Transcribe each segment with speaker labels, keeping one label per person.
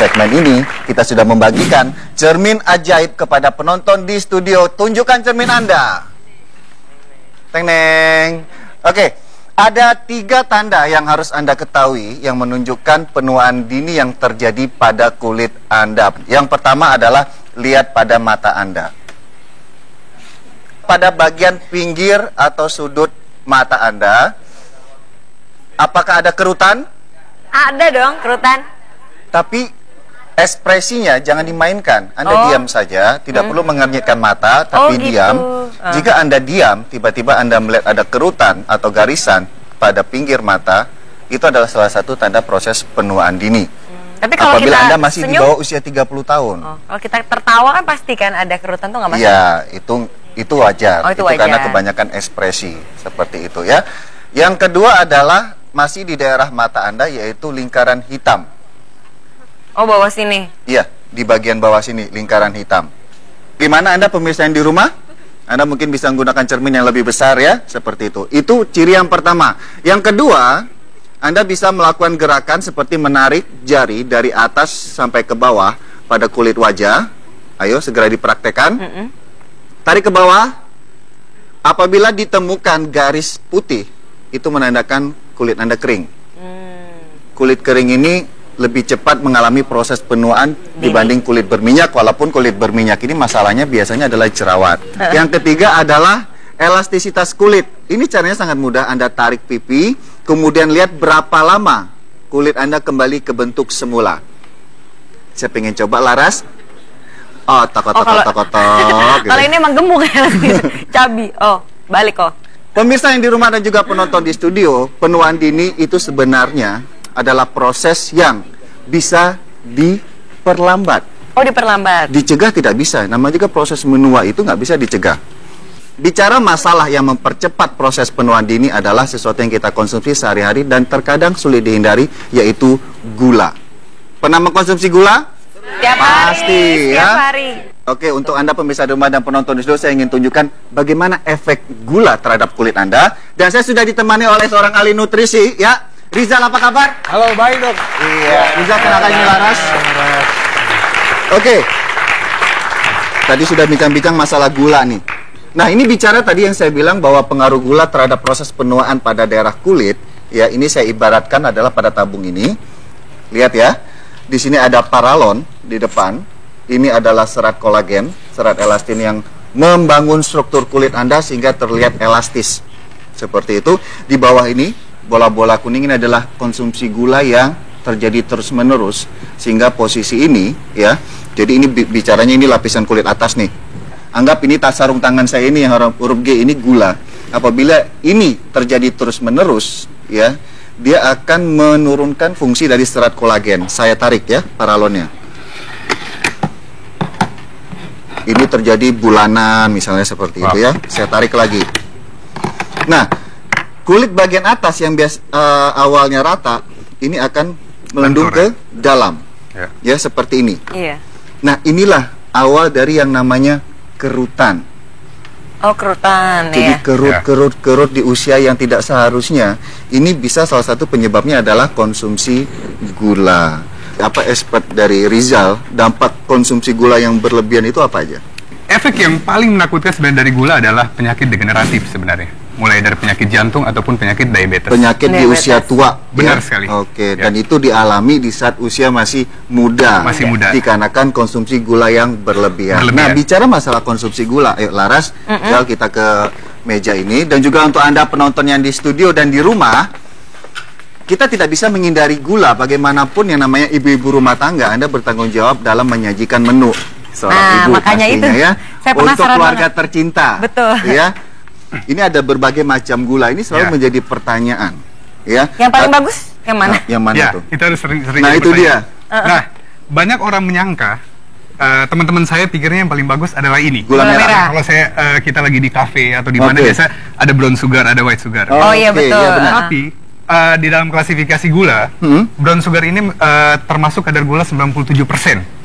Speaker 1: segmen ini kita sudah membagikan cermin ajaib kepada penonton di studio. Tunjukkan cermin Anda. Teng-neng. Oke, ada 3 tanda yang harus Anda ketahui yang menunjukkan penuaan dini yang terjadi pada kulit Anda. Yang pertama adalah lihat pada mata Anda. Pada bagian pinggir atau sudut mata Anda, apakah ada kerutan?
Speaker 2: Ada dong kerutan.
Speaker 1: Tapi ekspresinya jangan dimainkan. Anda diam saja, tidak perlu mengernyitkan mata, tapi
Speaker 2: gitu.
Speaker 1: diam. Jika Anda diam, tiba-tiba Anda melihat ada kerutan atau garisan pada pinggir mata, itu adalah salah satu tanda proses penuaan dini.
Speaker 2: Tapi kalau
Speaker 1: apabila
Speaker 2: kita
Speaker 1: Anda masih
Speaker 2: senyum,
Speaker 1: di bawah usia 30 tahun.
Speaker 2: Kalau kita tertawa kan pasti kan ada kerutan tuh nggak masalah.
Speaker 1: Iya, itu wajar.
Speaker 2: Itu
Speaker 1: wajar. Karena kebanyakan ekspresi seperti itu ya. Yang kedua adalah masih di daerah mata Anda, yaitu lingkaran hitam.
Speaker 2: Oh, bawah sini.
Speaker 1: Iya, di bagian bawah sini, lingkaran hitam. Gimana Anda pemirsa yang di rumah? Anda mungkin bisa menggunakan cermin yang lebih besar ya, seperti itu. Itu ciri yang pertama. Yang kedua, Anda bisa melakukan gerakan seperti menarik jari dari atas sampai ke bawah pada kulit wajah. Ayo, segera dipraktekkan. Tarik ke bawah. Apabila ditemukan garis putih, itu menandakan kulit Anda kering. Kulit kering ini lebih cepat mengalami proses penuaan dibanding kulit berminyak, walaupun kulit berminyak ini masalahnya biasanya adalah jerawat. Yang ketiga adalah elastisitas kulit. Ini caranya sangat mudah. Anda tarik pipi, kemudian lihat berapa lama kulit Anda kembali ke bentuk semula. Saya pengen coba, Laras. Oh, tok. Gitu.
Speaker 2: Kalau ini emang gemuk ya, cabi. Oh, balik kok.
Speaker 1: Pemirsa yang di rumah dan juga penonton di studio, penuaan dini itu sebenarnya adalah proses yang bisa diperlambat.
Speaker 2: Oh, diperlambat.
Speaker 1: Dicegah tidak bisa. Namanya juga proses menua itu nggak bisa dicegah. Bicara masalah yang mempercepat proses penuaan dini adalah sesuatu yang kita konsumsi sehari-hari dan terkadang sulit dihindari, yaitu gula. Pernah mengkonsumsi gula?
Speaker 2: Tiap
Speaker 1: Pasti,
Speaker 2: hari.
Speaker 1: ya?
Speaker 2: Tiap hari.
Speaker 1: Oke, untuk Anda pemirsa di rumah dan penonton di studio, saya ingin tunjukkan bagaimana efek gula terhadap kulit Anda. Dan saya sudah ditemani oleh seorang ahli nutrisi, ya. Rizal, apa kabar?
Speaker 3: Halo, baik dok.
Speaker 1: Iya, Rizal kenalkan ini Laras. Oke. Tadi sudah bincang-bincang masalah gula nih. Nah, ini bicara tadi yang saya bilang bahwa pengaruh gula terhadap proses penuaan pada daerah kulit, ya ini saya ibaratkan adalah pada tabung ini. Lihat ya. Di sini ada paralon di depan. Ini adalah serat kolagen, serat elastin yang membangun struktur kulit Anda sehingga terlihat elastis. Seperti itu. Di bawah ini, bola-bola kuning ini adalah konsumsi gula yang terjadi terus-menerus sehingga posisi ini ya. Jadi ini bicaranya ini lapisan kulit atas nih. Anggap ini tas sarung tangan saya ini yang huruf G ini gula. Apabila ini terjadi terus-menerus ya, dia akan menurunkan fungsi dari serat kolagen. Saya tarik ya paralonnya. Ini terjadi bulanan misalnya seperti itu ya. Saya tarik lagi. Nah, kulit bagian atas yang awalnya rata, ini akan melendung ke dalam. Ya, seperti ini.
Speaker 2: Iya.
Speaker 1: Nah, inilah awal dari yang namanya kerutan.
Speaker 2: Oh, kerutan.
Speaker 1: Jadi kerut di usia yang tidak seharusnya. Ini bisa salah satu penyebabnya adalah konsumsi gula. Apa expert dari Rizal, dampak konsumsi gula yang berlebihan itu apa aja?
Speaker 3: Efek yang paling menakutkan sebenarnya dari gula adalah penyakit degeneratif sebenarnya. Mulai dari penyakit jantung ataupun penyakit diabetes.
Speaker 1: Penyakit di usia tua.
Speaker 3: Benar sekali.
Speaker 1: Oke, dan itu dialami di saat usia masih muda.
Speaker 3: Masih muda.
Speaker 1: Dikarenakan konsumsi gula yang berlebihan. Nah, bicara masalah konsumsi gula, ayo Laras, kita ke meja ini. Dan juga untuk Anda penonton yang di studio dan di rumah, kita tidak bisa menghindari gula. Bagaimanapun yang namanya ibu-ibu rumah tangga, Anda bertanggung jawab dalam menyajikan menu seorang ibu
Speaker 2: makanya
Speaker 1: pastinya
Speaker 2: itu,
Speaker 1: ya.
Speaker 2: saya
Speaker 1: Untuk keluarga
Speaker 2: banget.
Speaker 1: tercinta.
Speaker 2: Betul.
Speaker 1: Ya. Ini ada berbagai macam gula. Ini selalu menjadi pertanyaan. Ya.
Speaker 2: Yang paling bagus yang mana?
Speaker 1: Yang mana tuh?
Speaker 3: Itu harus sering
Speaker 1: Nah, itu dia.
Speaker 3: Nah, banyak orang menyangka teman-teman saya pikirnya yang paling bagus adalah ini.
Speaker 1: Gula merah.
Speaker 3: Kalau kita lagi di kafe atau di mana biasa ada brown sugar, ada white sugar.
Speaker 2: Oh iya betul.
Speaker 1: Ya, benar.
Speaker 3: Tapi di dalam klasifikasi gula, brown sugar ini termasuk kadar gula 97%.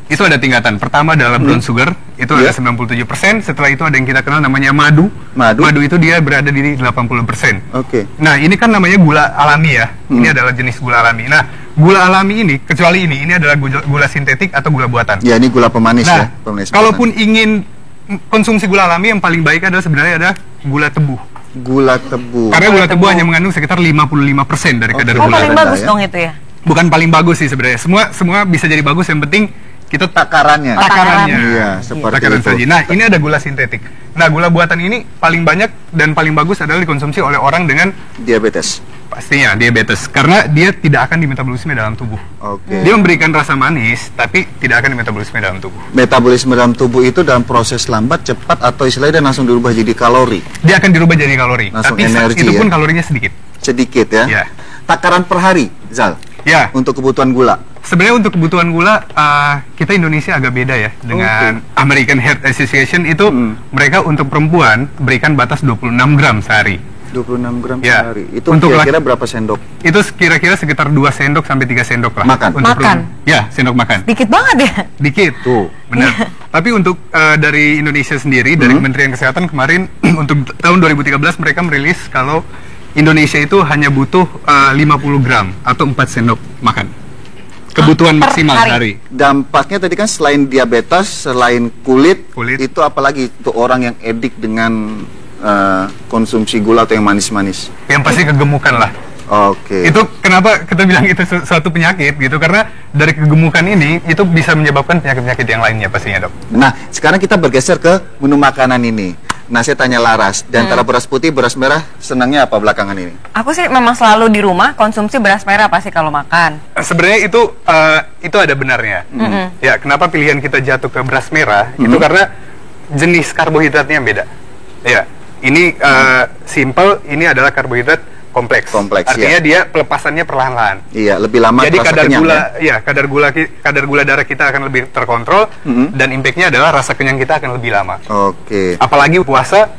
Speaker 3: Itu ada tingkatan. Pertama adalah brown sugar, itu ada 97%. Setelah itu ada yang kita kenal namanya madu. Madu itu dia berada di 80%.
Speaker 1: Oke.
Speaker 3: Nah, ini kan namanya gula alami ya. Ini adalah jenis gula alami. Nah, gula alami ini, kecuali ini adalah gula sintetik atau gula buatan.
Speaker 1: Ya, ini gula pemanis
Speaker 3: Nah,
Speaker 1: ya. Pemanis
Speaker 3: kalaupun ingin konsumsi gula alami, yang paling baik adalah sebenarnya ada gula tebu.
Speaker 1: gula tebu.
Speaker 3: Karena gula tebu hanya mengandung sekitar 55% dari kadar
Speaker 2: Oh,
Speaker 3: gula.
Speaker 2: paling
Speaker 1: rendah
Speaker 2: bagus
Speaker 1: ya.
Speaker 2: dong itu ya.
Speaker 3: Bukan paling bagus sih sebenarnya. Semua bisa jadi bagus, yang penting kita
Speaker 1: Takarannya.
Speaker 3: takarannya.
Speaker 1: Iya, seperti
Speaker 3: Takaran
Speaker 1: itu.
Speaker 3: saja. Nah, ini ada gula sintetik. Nah, gula buatan ini paling banyak dan paling bagus adalah dikonsumsi oleh orang dengan
Speaker 1: Diabetes.
Speaker 3: pastinya diabetes, karena dia tidak akan dimetabolisme dalam tubuh.
Speaker 1: Oke.
Speaker 3: Dia memberikan rasa manis, tapi tidak akan dimetabolisme dalam tubuh.
Speaker 1: Metabolisme dalam tubuh itu dalam proses lambat, cepat, atau istilahnya dan langsung dirubah jadi kalori.
Speaker 3: Dia akan dirubah jadi kalori,
Speaker 1: Langsung
Speaker 3: tapi
Speaker 1: energi
Speaker 3: itu pun
Speaker 1: ya.
Speaker 3: kalorinya sedikit.
Speaker 1: Sedikit ya.
Speaker 3: Ya.
Speaker 1: Takaran per hari, Zal,
Speaker 3: Ya,
Speaker 1: untuk kebutuhan gula.
Speaker 3: sebenarnya untuk kebutuhan gula kita Indonesia agak beda ya dengan American Heart Association. Itu mereka untuk perempuan berikan batas 26 gram sehari.
Speaker 1: 26 gram
Speaker 3: Ya.
Speaker 1: sehari. Itu
Speaker 3: Untuk
Speaker 1: kira-kira berapa sendok?
Speaker 3: Itu kira-kira sekitar 2 sendok sampai 3 sendok lah.
Speaker 1: Makan?
Speaker 3: Untuk
Speaker 2: Makan?
Speaker 3: perempuan. Ya, sendok makan.
Speaker 2: Dikit banget ya.
Speaker 3: Dikit.
Speaker 1: Tuh.
Speaker 3: Benar. Tapi untuk dari Indonesia sendiri, dari Kementerian Kesehatan kemarin untuk tahun 2013 mereka merilis kalau Indonesia itu hanya butuh 50 gram atau 4 sendok makan. Kebutuhan
Speaker 2: Per
Speaker 3: maksimal
Speaker 2: hari?
Speaker 3: sehari.
Speaker 1: Dampaknya tadi kan selain diabetes, selain kulit,
Speaker 3: Kulit.
Speaker 1: itu apalagi untuk orang yang edik dengan konsumsi gula atau yang manis-manis.
Speaker 3: Yang pasti kegemukan lah.
Speaker 1: Oke.
Speaker 3: Itu kenapa kita bilang itu suatu penyakit gitu, karena dari kegemukan ini itu bisa menyebabkan penyakit-penyakit yang lainnya pastinya, Dok.
Speaker 1: Nah, sekarang kita bergeser ke menu makanan ini. Nah, saya tanya Laras, di antara beras putih, beras merah, senangnya apa belakangan ini?
Speaker 2: Aku sih memang selalu di rumah konsumsi beras merah pasti kalau makan.
Speaker 3: Sebenarnya itu ada benarnya. Ya, kenapa pilihan kita jatuh ke beras merah? Itu karena jenis karbohidratnya beda. Ya, ini simple. Ini adalah karbohidrat kompleks.
Speaker 1: Kompleks,
Speaker 3: Artinya dia pelepasannya perlahan-lahan.
Speaker 1: Iya, lebih lama
Speaker 3: Jadi
Speaker 1: terasa
Speaker 3: kadar
Speaker 1: kenyang,
Speaker 3: gula,
Speaker 1: ya?
Speaker 3: kadar gula darah kita akan lebih terkontrol, dan impactnya adalah rasa kenyang kita akan lebih lama.
Speaker 1: Oke.
Speaker 3: Apalagi puasa,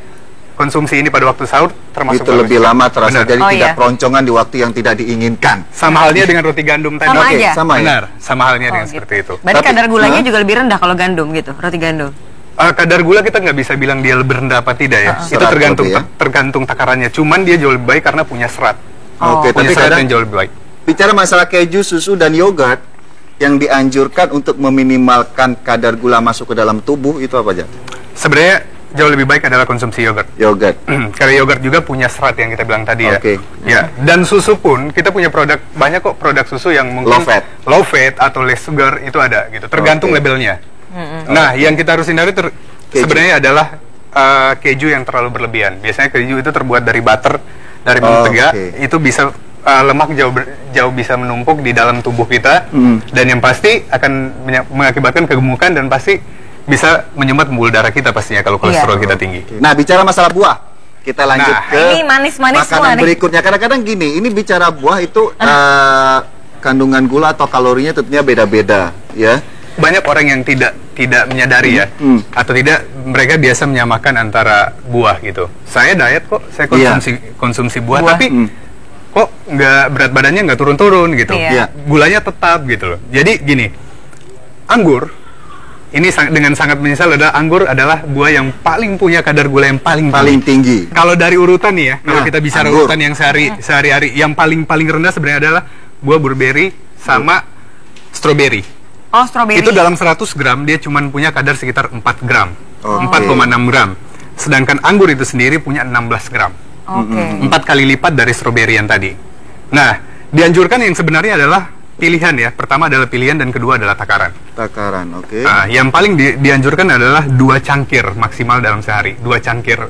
Speaker 3: konsumsi ini pada waktu sahur termasuk
Speaker 1: Itu lebih
Speaker 3: bagus.
Speaker 1: lama terasa,
Speaker 3: Benar.
Speaker 1: jadi
Speaker 2: Oh,
Speaker 1: tidak
Speaker 2: iya.
Speaker 1: keroncongan di waktu yang tidak diinginkan.
Speaker 3: Sama halnya dengan roti gandum tadi.
Speaker 2: Sama
Speaker 1: Oke,
Speaker 2: aja?
Speaker 1: sama ya?
Speaker 3: Benar, sama halnya dengan
Speaker 2: gitu.
Speaker 3: seperti itu.
Speaker 2: Berarti
Speaker 1: Tapi-
Speaker 2: kadar gulanya
Speaker 1: Hah?
Speaker 2: juga lebih rendah kalau gandum gitu, roti gandum.
Speaker 3: Kadar gula kita nggak bisa bilang dia lebih rendah apa tidak ya. Itu
Speaker 1: Serat
Speaker 3: tergantung
Speaker 1: berarti ya?
Speaker 3: tergantung takarannya. Cuman dia jauh lebih baik karena punya serat.
Speaker 1: Oke,
Speaker 3: Punya
Speaker 1: tapi
Speaker 3: serat
Speaker 1: kadang
Speaker 3: yang jauh lebih baik.
Speaker 1: bicara masalah keju, susu, dan yogurt yang dianjurkan untuk meminimalkan kadar gula masuk ke dalam tubuh, itu apa aja?
Speaker 3: Sebenarnya jauh lebih baik adalah konsumsi yogurt.
Speaker 1: Yogurt.
Speaker 3: Karena yogurt juga punya serat yang kita bilang tadi ya.
Speaker 1: Oke.
Speaker 3: Ya, dan susu pun kita punya banyak kok produk susu yang mungkin low fat atau less sugar itu ada gitu. Tergantung
Speaker 1: Oke.
Speaker 3: labelnya. Nah, yang kita harus hindari
Speaker 1: Keju.
Speaker 3: sebenarnya adalah keju yang terlalu berlebihan. Biasanya keju itu terbuat dari butter, dari mentega,
Speaker 1: Oke.
Speaker 3: itu bisa lemak jauh bisa menumpuk di dalam tubuh kita, dan yang pasti akan mengakibatkan kegemukan dan pasti bisa menyumbat pembuluh darah kita pastinya kalau kolesterol kita tinggi.
Speaker 1: Nah, bicara masalah buah, kita lanjut
Speaker 3: Nah,
Speaker 1: ke
Speaker 2: ini manis-manis semua
Speaker 1: makanan
Speaker 2: nih.
Speaker 1: berikutnya. Kadang-kadang gini, ini bicara buah itu kandungan gula atau kalorinya tentunya beda-beda, ya.
Speaker 3: Banyak orang yang tidak menyadari ya, atau tidak, mereka biasa menyamakan antara buah gitu. Saya diet kok, saya konsumsi buah, tapi kok nggak, berat badannya nggak turun-turun gitu.
Speaker 2: Iya.
Speaker 3: Gulanya tetap gitu loh. Jadi gini, anggur ini dengan sangat menyesal adalah anggur adalah buah yang paling punya kadar gula yang paling
Speaker 1: tinggi.
Speaker 3: Kalau dari urutan nih ya, kalau
Speaker 1: Nah,
Speaker 3: kita bicara
Speaker 1: anggur.
Speaker 3: urutan yang sehari-hari, yang paling rendah sebenarnya adalah buah blueberry sama strawberry.
Speaker 2: Oh, stroberi.
Speaker 3: Itu dalam 100 gram dia cuma punya kadar sekitar 4 gram.
Speaker 1: Oke.
Speaker 3: 4,6 gram. Sedangkan anggur itu sendiri punya 16 gram.
Speaker 2: Oke.
Speaker 3: 4 kali lipat dari stroberi yang tadi. Nah, dianjurkan yang sebenarnya adalah pilihan ya. Pertama adalah pilihan dan kedua adalah takaran.
Speaker 1: Takaran, oke.
Speaker 3: Nah, yang paling dianjurkan adalah 2 cangkir maksimal dalam sehari. 2 cangkir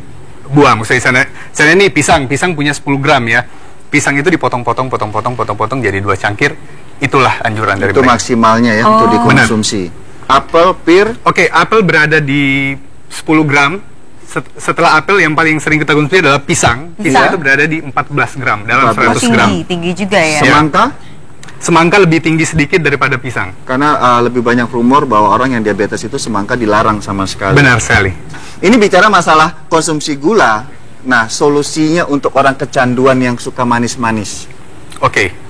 Speaker 3: buah. Misalnya ini pisang punya 10 gram ya. Pisang itu dipotong-potong jadi 2 cangkir. Itulah anjuran dari
Speaker 1: Itu
Speaker 3: mereka.
Speaker 1: maksimalnya ya untuk dikonsumsi. Apel, pir,
Speaker 3: Oke, apel berada di 10 gram. Setelah apel yang paling sering kita konsumsi adalah pisang. Pisang itu berada di 14 gram dalam 100 gram.
Speaker 2: Tinggi juga ya.
Speaker 1: semangka,
Speaker 3: Semangka lebih tinggi sedikit daripada pisang.
Speaker 1: karena lebih banyak rumor bahwa orang yang diabetes itu semangka dilarang sama sekali.
Speaker 3: Benar sekali.
Speaker 1: Ini bicara masalah konsumsi gula. Nah, solusinya untuk orang kecanduan yang suka manis-manis.
Speaker 3: Oke.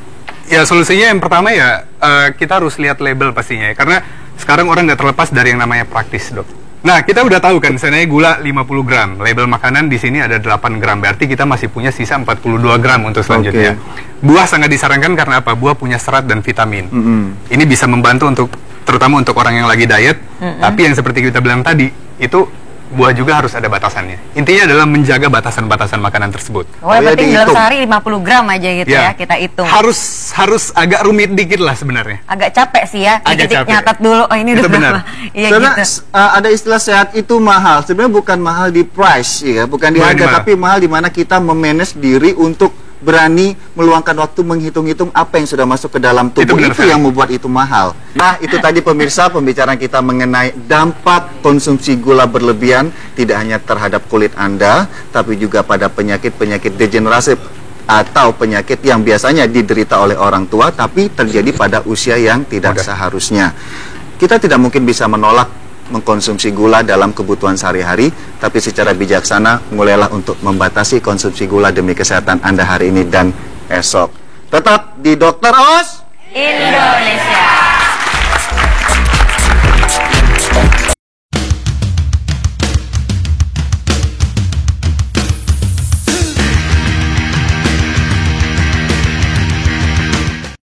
Speaker 3: Ya, solusinya yang pertama ya kita harus lihat label pastinya ya. Karena sekarang orang nggak terlepas dari yang namanya praktis, dok. Nah, kita udah tahu kan, misalnya gula 50 gram, label makanan di sini ada 8 gram, berarti kita masih punya sisa 42 gram untuk selanjutnya. Buah sangat disarankan karena apa? Buah punya serat dan vitamin. Ini bisa membantu untuk, terutama untuk orang yang lagi diet, tapi yang seperti kita bilang tadi, itu buah juga harus ada batasannya. Intinya adalah menjaga batasan-batasan makanan tersebut.
Speaker 2: Oh, yang penting dalam
Speaker 1: dihitung.
Speaker 2: sehari 50 gram aja gitu ya, kita hitung.
Speaker 3: Harus agak rumit dikit lah sebenarnya.
Speaker 2: Agak capek sih ya,
Speaker 3: Agak
Speaker 2: dikit-dikit
Speaker 3: capek.
Speaker 2: nyatat dulu, oh ini
Speaker 3: Itu
Speaker 2: udah
Speaker 3: benar.
Speaker 2: berapa. Iya
Speaker 1: Karena
Speaker 2: gitu.
Speaker 1: ada istilah sehat itu mahal. Sebenarnya bukan mahal di price, ya, bukan di
Speaker 3: Bukan
Speaker 1: harga,
Speaker 3: mahal.
Speaker 1: tapi mahal di mana kita memanage diri untuk berani meluangkan waktu menghitung-hitung apa yang sudah masuk ke dalam tubuh.
Speaker 3: benar
Speaker 1: Itu
Speaker 3: sekali.
Speaker 1: yang membuat itu mahal. Nah, itu tadi pemirsa pembicaraan kita mengenai dampak konsumsi gula berlebihan tidak hanya terhadap kulit Anda, tapi juga pada penyakit-penyakit degeneratif atau penyakit yang biasanya diderita oleh orang tua tapi terjadi pada usia yang tidak seharusnya. Kita tidak mungkin bisa menolak mengkonsumsi gula dalam kebutuhan sehari-hari, tapi secara bijaksana mulailah untuk membatasi konsumsi gula demi kesehatan Anda hari ini dan esok. Tetap di Dr. Os.